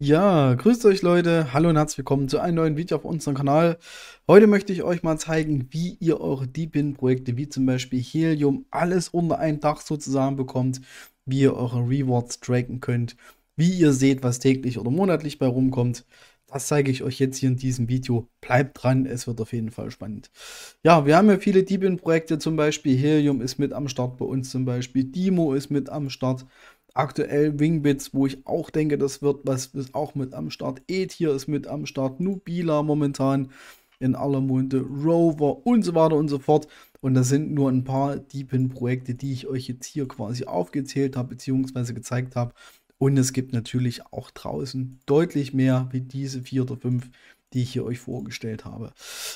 Ja, grüßt euch Leute, hallo und herzlich willkommen zu einem neuen Video auf unserem Kanal. Heute möchte ich euch mal zeigen, wie ihr eure Deepin-Projekte, wie zum Beispiel Helium, alles unter ein Dach sozusagen bekommt, wie ihr eure Rewards tracken könnt, wie ihr seht, was täglich oder monatlich bei rumkommt. Das zeige ich euch jetzt hier in diesem Video. Bleibt dran, es wird auf jeden Fall spannend. Ja, wir haben ja viele Deepin-Projekte, zum Beispiel Helium ist mit am Start bei uns, zum Beispiel Dimo ist mit am Start. Aktuell Wingbits, wo ich auch denke, das wird was, ist auch mit am Start. Ether ist mit am Start. Nubila momentan in aller Munde. Rover und so weiter und so fort. Und das sind nur ein paar Deepin-Projekte, die ich euch jetzt hier quasi aufgezählt habe, beziehungsweise gezeigt habe. Und es gibt natürlich auch draußen deutlich mehr wie diese 4 oder 5, die ich hier euch vorgestellt habe.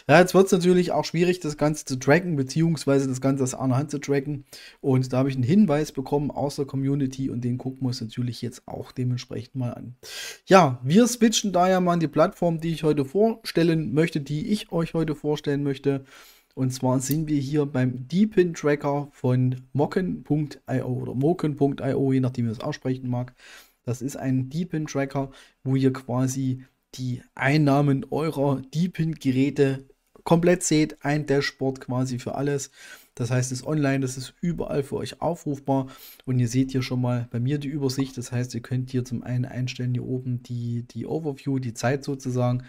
Ja, jetzt wird es natürlich auch schwierig, das Ganze zu tracken, beziehungsweise das Ganze aus einer Hand zu tracken. Und da habe ich einen Hinweis bekommen aus der Community und den gucken wir uns natürlich jetzt auch dementsprechend mal an. Ja, wir switchen daher mal an die Plattform, die ich heute vorstellen möchte, die ich euch heute vorstellen möchte. Und zwar sind wir hier beim Deepin Tracker von Mocken.io oder Moken.io, je nachdem, wie ihr es aussprechen mag. Das ist ein Deepin Tracker, wo ihr quasi die Einnahmen eurer Deepin-Geräte komplett seht. Ein Dashboard quasi für alles. Das heißt, es ist online, das ist überall für euch aufrufbar. Und ihr seht hier schon mal bei mir die Übersicht. Das heißt, ihr könnt hier zum einen einstellen, hier oben die Overview, die Zeit sozusagen.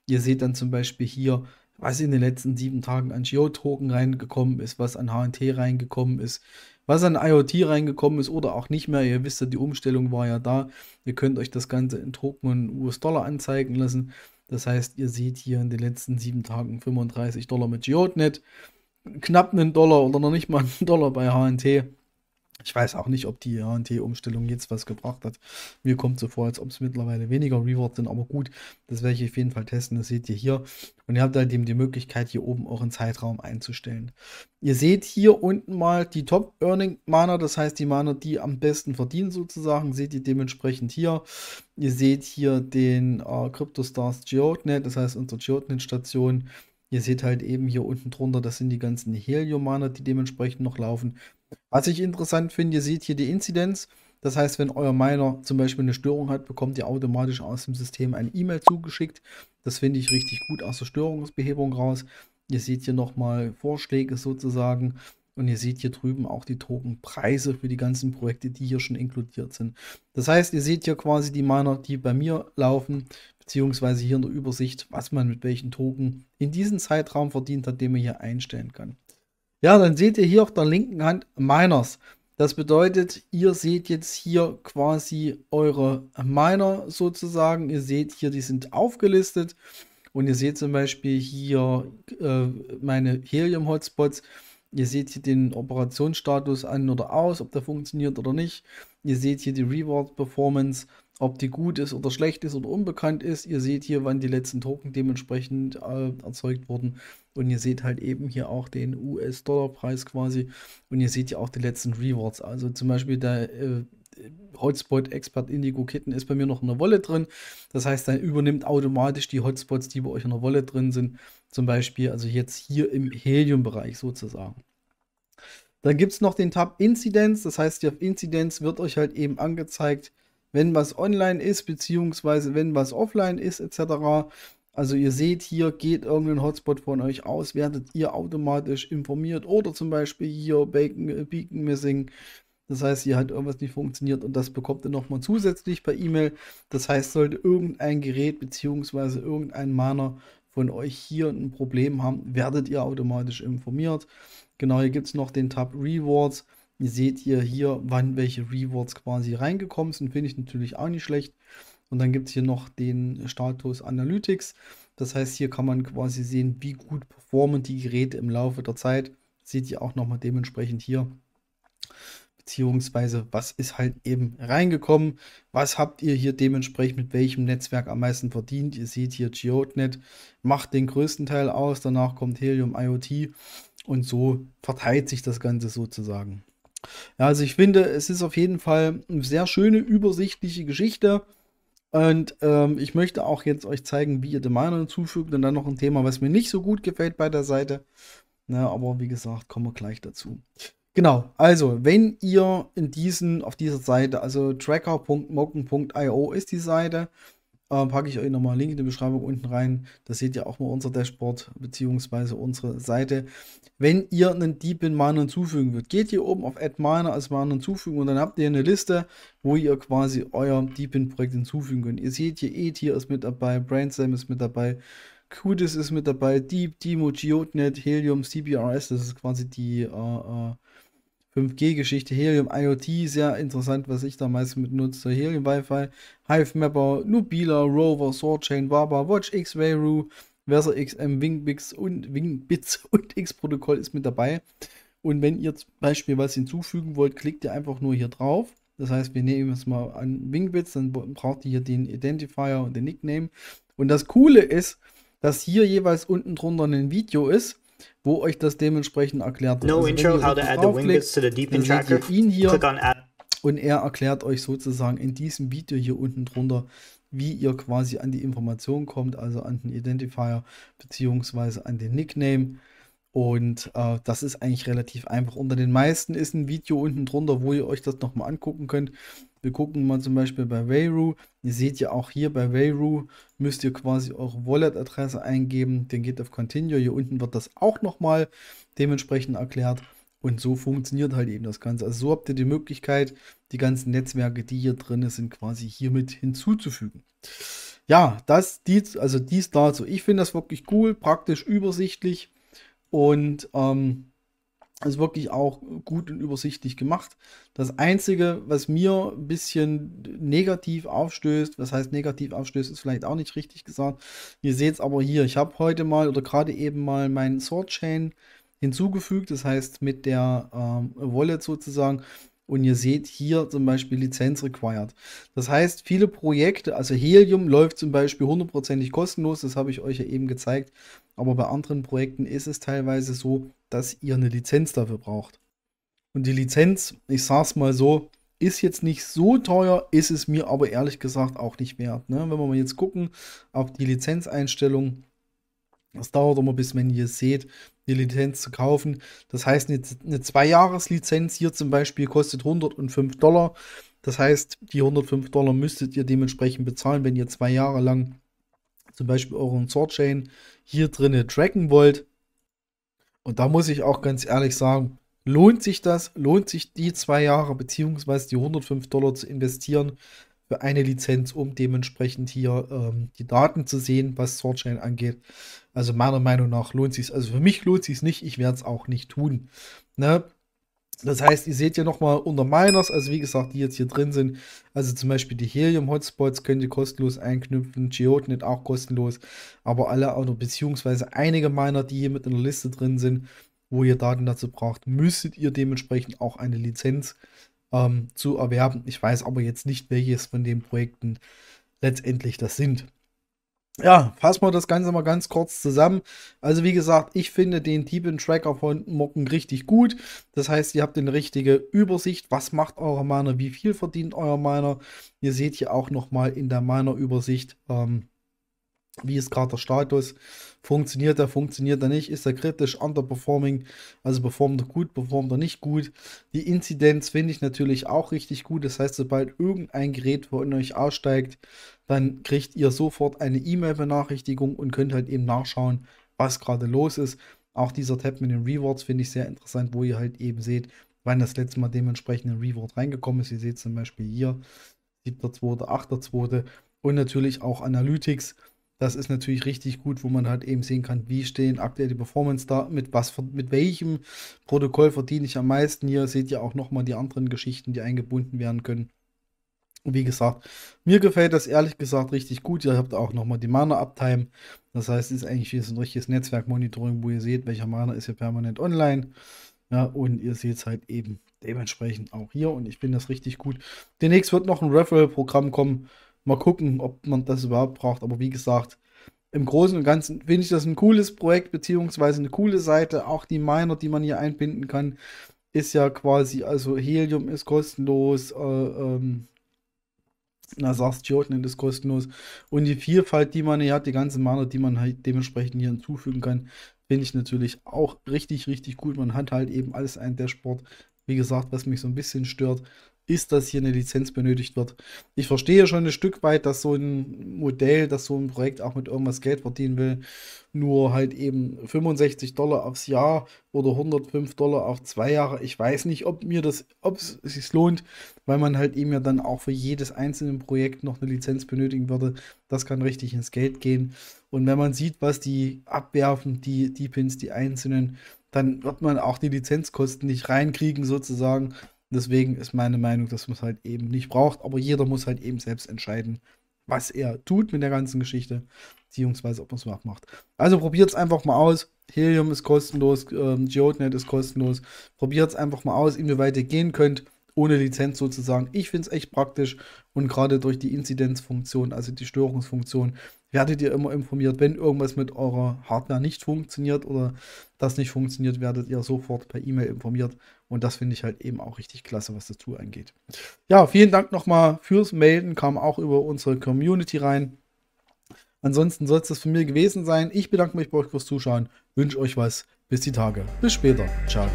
Ihr seht dann zum Beispiel hier, was in den letzten 7 Tagen an Geo-Token reingekommen ist, was an HNT reingekommen ist, was an IoT reingekommen ist oder auch nicht mehr. Ihr wisst ja, die Umstellung war ja da. Ihr könnt euch das Ganze in Token und US-Dollar anzeigen lassen. Das heißt, ihr seht hier in den letzten 7 Tagen $35 mit Geodenet, knapp einen Dollar oder noch nicht mal einen Dollar bei HNT. Ich weiß auch nicht, ob die HNT-Umstellung jetzt was gebracht hat. Mir kommt so vor, als ob es mittlerweile weniger Rewards sind, aber gut, das werde ich auf jeden Fall testen, das seht ihr hier. Und ihr habt halt eben die Möglichkeit, hier oben auch einen Zeitraum einzustellen. Ihr seht hier unten mal die Top-Earning-Mana, das heißt die Mana, die am besten verdienen sozusagen, seht ihr dementsprechend hier. Ihr seht hier den CryptoStars Geodenet, das heißt unsere Geodenet-Station. Ihr seht halt eben hier unten drunter, das sind die ganzen Helium-Mana, die dementsprechend noch laufen. Was ich interessant finde, ihr seht hier die Inzidenz. Das heißt, wenn euer Miner zum Beispiel eine Störung hat, bekommt ihr automatisch aus dem System eine E-Mail zugeschickt. Das finde ich richtig gut aus der Störungsbehebung raus. Ihr seht hier nochmal Vorschläge sozusagen. Und ihr seht hier drüben auch die Tokenpreise für die ganzen Projekte, die hier schon inkludiert sind. Das heißt, ihr seht hier quasi die Miner, die bei mir laufen, beziehungsweise hier in der Übersicht, was man mit welchen Token in diesem Zeitraum verdient hat, den man hier einstellen kann. Ja, dann seht ihr hier auf der linken Hand Miners. Das bedeutet, ihr seht jetzt hier quasi eure Miner sozusagen. Ihr seht hier, die sind aufgelistet. Und ihr seht zum Beispiel hier meine Helium-Hotspots. Ihr seht hier den Operationsstatus an oder aus, ob der funktioniert oder nicht. Ihr seht hier die Reward-Performance, ob die gut ist oder schlecht ist oder unbekannt ist. Ihr seht hier, wann die letzten Token dementsprechend erzeugt wurden. Und ihr seht halt eben hier auch den US-Dollar-Preis quasi. Und ihr seht ja auch die letzten Rewards. Also zum Beispiel der Hotspot Expert Indigo Kitten ist bei mir noch in der Wallet drin. Das heißt, er übernimmt automatisch die Hotspots, die bei euch in der Wallet drin sind. Zum Beispiel, also jetzt hier im Helium-Bereich sozusagen. Dann gibt es noch den Tab Inzidenz. Das heißt, hier auf Inzidenz wird euch halt eben angezeigt, wenn was online ist, beziehungsweise wenn was offline ist, etc. Also ihr seht hier, geht irgendein Hotspot von euch aus, werdet ihr automatisch informiert oder zum Beispiel hier Beacon Missing. Das heißt, hier hat irgendwas nicht funktioniert und das bekommt ihr nochmal zusätzlich per E-Mail. Das heißt, sollte irgendein Gerät beziehungsweise irgendein Miner von euch hier ein Problem haben, werdet ihr automatisch informiert. Genau, hier gibt es noch den Tab Rewards. Ihr seht hier, wann welche Rewards quasi reingekommen sind. Finde ich natürlich auch nicht schlecht. Und dann gibt es hier noch den Status Analytics. Das heißt, hier kann man quasi sehen, wie gut performen die Geräte im Laufe der Zeit. Seht ihr auch nochmal dementsprechend hier. Beziehungsweise, was ist halt eben reingekommen? Was habt ihr hier dementsprechend mit welchem Netzwerk am meisten verdient? Ihr seht hier Geodenet macht den größten Teil aus. Danach kommt Helium IoT. Und so verteilt sich das Ganze sozusagen. Ja, also ich finde, es ist auf jeden Fall eine sehr schöne, übersichtliche Geschichte. Und ich möchte auch jetzt euch zeigen, wie ihr die Miner hinzufügt. Und dann noch ein Thema, was mir nicht so gut gefällt bei der Seite. Na, aber wie gesagt, kommen wir gleich dazu. Genau, also wenn ihr auf dieser Seite, also tracker.mocken.io ist die Seite, Packe ich euch nochmal einen Link in die Beschreibung unten rein. Da seht ihr auch mal unser Dashboard bzw. unsere Seite. Wenn ihr einen Deepin Miner hinzufügen würdet, geht hier oben auf Add Miner als Miner hinzufügen und dann habt ihr eine Liste, wo ihr quasi euer Deepin Projekt hinzufügen könnt. Ihr seht hier, E-Tier ist mit dabei, Brainstem ist mit dabei, Qdis ist mit dabei, Deep, Demo, Geodnet, Helium, CBRS, das ist quasi die 5G-Geschichte, Helium IoT, sehr interessant, was ich da meistens mit nutze. Helium Wi-Fi, Hive Mapper, Nubila, Rover, Swordchain, Waba, WatchX, Wayru, Versa XM, Wingbits und X-Protokoll ist mit dabei. Und wenn ihr zum Beispiel was hinzufügen wollt, klickt ihr einfach nur hier drauf. Das heißt, wir nehmen jetzt mal an Wingbits, dann braucht ihr hier den Identifier und den Nickname. Und das Coole ist, dass hier jeweils unten drunter ein Video ist, wo euch das dementsprechend erklärt wird. No also intro, how to add the Wingbits to the Deepin tracker. Ihn hier Click on add. und er erklärt euch sozusagen in diesem Video hier unten drunter, wie ihr quasi an die Information kommt, also an den Identifier beziehungsweise an den Nickname. Und das ist eigentlich relativ einfach. Unter den meisten ist ein Video unten drunter, wo ihr euch das nochmal angucken könnt. Wir gucken mal zum Beispiel bei Wayru. Ihr seht ja auch hier bei Wayru müsst ihr quasi eure Wallet-Adresse eingeben. Den geht auf Continue. Hier unten wird das auch nochmal dementsprechend erklärt. Und so funktioniert halt eben das Ganze. Also so habt ihr die Möglichkeit, die ganzen Netzwerke, die hier drin sind, quasi hiermit hinzuzufügen. Ja, dies dazu. Ich finde das wirklich cool, praktisch, übersichtlich. Und ist wirklich auch gut und übersichtlich gemacht. Das Einzige, was mir ein bisschen negativ aufstößt, was heißt negativ aufstößt, ist vielleicht auch nicht richtig gesagt. Ihr seht es aber hier, ich habe heute mal oder gerade eben mal meinen Swordchain hinzugefügt, das heißt mit der Wallet sozusagen. Und ihr seht hier zum Beispiel Lizenz required. Das heißt, viele Projekte, also Helium läuft zum Beispiel 100%ig kostenlos, das habe ich euch ja eben gezeigt. Aber bei anderen Projekten ist es teilweise so, dass ihr eine Lizenz dafür braucht. Und die Lizenz, ich sag's mal so, ist jetzt nicht so teuer, ist es mir aber ehrlich gesagt auch nicht wert. Ne? Wenn wir mal jetzt gucken auf die Lizenzeinstellung, das dauert immer bis, wenn ihr es seht, die Lizenz zu kaufen. Das heißt, eine 2-Jahres-Lizenz hier zum Beispiel kostet $105. Das heißt, die $105 müsstet ihr dementsprechend bezahlen, wenn ihr 2 Jahre lang zum Beispiel euren Swordchain hier drinne tracken wollt. Und da muss ich auch ganz ehrlich sagen, lohnt sich das? Lohnt sich die 2 Jahre beziehungsweise die $105 zu investieren für eine Lizenz, um dementsprechend hier die Daten zu sehen, was Swordchain angeht? Also meiner Meinung nach lohnt sich es. Also für mich lohnt sich es nicht. Ich werde es auch nicht tun. Ne? Das heißt, ihr seht ja nochmal unter Miners, also wie gesagt, die jetzt hier drin sind, also zum Beispiel die Helium-Hotspots könnt ihr kostenlos einknüpfen, Geodnet auch kostenlos, aber alle, oder beziehungsweise einige Miner, die hier mit in der Liste drin sind, wo ihr Daten dazu braucht, müsstet ihr dementsprechend auch eine Lizenz zu erwerben. Ich weiß aber jetzt nicht, welches von den Projekten letztendlich das sind. Ja, fassen wir das Ganze mal ganz kurz zusammen. Also wie gesagt, ich finde den Deepin Tracker von Mocken richtig gut. Das heißt, ihr habt eine richtige Übersicht. Was macht euer Miner? Wie viel verdient euer Miner? Ihr seht hier auch nochmal in der Miner-Übersicht, wie ist gerade der Status? Funktioniert er nicht? Ist er kritisch, underperforming? Also performt er gut, performt er nicht gut? Die Inzidenz finde ich natürlich auch richtig gut. Das heißt, sobald irgendein Gerät von euch aussteigt, dann kriegt ihr sofort eine E-Mail-Benachrichtigung und könnt halt eben nachschauen, was gerade los ist. Auch dieser Tab mit den Rewards finde ich sehr interessant, wo ihr halt eben seht, wann das letzte Mal dementsprechend ein Reward reingekommen ist. Ihr seht zum Beispiel hier, 7.2., 8.2. und natürlich auch Analytics. Das ist natürlich richtig gut, wo man halt eben sehen kann, wie stehen aktuell die Performance da, mit welchem Protokoll verdiene ich am meisten. Hier seht ihr auch nochmal die anderen Geschichten, die eingebunden werden können. Und wie gesagt, mir gefällt das ehrlich gesagt richtig gut. Ihr habt auch nochmal die Miner-Uptime. Das heißt, es ist eigentlich wie so ein richtiges Netzwerkmonitoring, wo ihr seht, welcher Miner ist hier permanent online. Ja, und ihr seht es halt eben dementsprechend auch hier. Und ich finde das richtig gut. Demnächst wird noch ein Referral-Programm kommen. Mal gucken, ob man das überhaupt braucht. Aber wie gesagt, im Großen und Ganzen finde ich das ein cooles Projekt, beziehungsweise eine coole Seite. Auch die Miner, die man hier einbinden kann, ist ja quasi, also Helium ist kostenlos, sagst Geodnet ist kostenlos. Und die Vielfalt, die man hier hat, die ganzen Miner, die man halt dementsprechend hier hinzufügen kann, finde ich natürlich auch richtig, richtig gut. Man hat halt eben alles ein Dashboard. Wie gesagt, was mich so ein bisschen stört, ist, dass hier eine Lizenz benötigt wird. Ich verstehe schon ein Stück weit, dass so ein Modell, dass so ein Projekt auch mit irgendwas Geld verdienen will, nur halt eben $65 aufs Jahr oder $105 auf 2 Jahre. Ich weiß nicht, ob es sich lohnt, weil man halt eben ja dann auch für jedes einzelne Projekt noch eine Lizenz benötigen würde. Das kann richtig ins Geld gehen. Und wenn man sieht, was die abwerfen, die Pins, die einzelnen, dann wird man auch die Lizenzkosten nicht reinkriegen sozusagen. Deswegen ist meine Meinung, dass man es halt eben nicht braucht. Aber jeder muss halt eben selbst entscheiden, was er tut mit der ganzen Geschichte, beziehungsweise ob man es macht. Also probiert es einfach mal aus. Helium ist kostenlos, GeodeNet ist kostenlos. Probiert es einfach mal aus, inwieweit ihr gehen könnt, ohne Lizenz sozusagen. Ich finde es echt praktisch und gerade durch die Inzidenzfunktion, also die Störungsfunktion, werdet ihr immer informiert, wenn irgendwas mit eurer Hardware nicht funktioniert oder das nicht funktioniert, werdet ihr sofort per E-Mail informiert. Und das finde ich halt eben auch richtig klasse, was das Tool angeht. Ja, vielen Dank nochmal fürs Melden, kam auch über unsere Community rein. Ansonsten soll es das von mir gewesen sein. Ich bedanke mich bei euch fürs Zuschauen, wünsche euch was. Bis die Tage. Bis später. Ciao.